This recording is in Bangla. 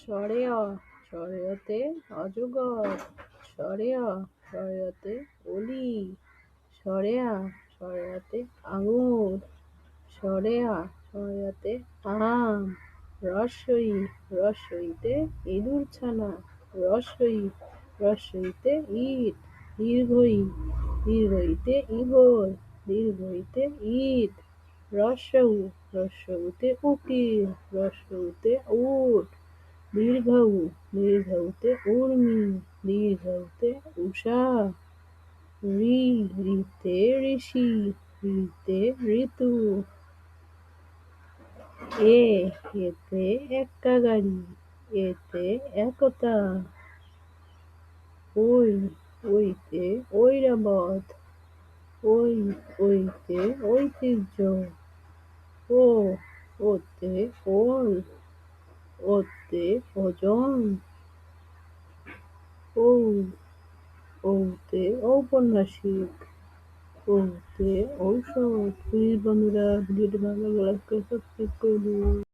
স্বরে অ, স্বরে অতে অজগর, স্বরে অ, স্বরে অতে অলি, স্বরে আ, স্বরে অতে আঙুর, স্বরে আ, স্বরে অতে আম, রস্বই, রস্বইতে ইঁদুর ছানা, রস্বই, রস্বইতে ইট, দীর্ঘই, দীর্ঘইতে ঈগল, দীর্ঘইতে ইট, রস্যউ, রস্যউতে উকিল, রস্যউতে উট, দীর্ঘউ, দীর্ঘউতে উর্মি, দীর্ঘউতে উষা, ঋ, ঋতে ঋষি, ঋতে ঋতু, এতে এক্কা গাড়ি, এতে একতা, ঐ, ঐতে ঐরাবত, ঐতে ঐতিহ্য, ও, ওতে ওল, ওতে ওজন, ঔ, ঔতে ঔপন্যাসিক, ঔতে ঔষধ। প্লিজ বন্ধুরা ভিডিওটি ভালো লাগলে সাবস্ক্রাইব করে দিও।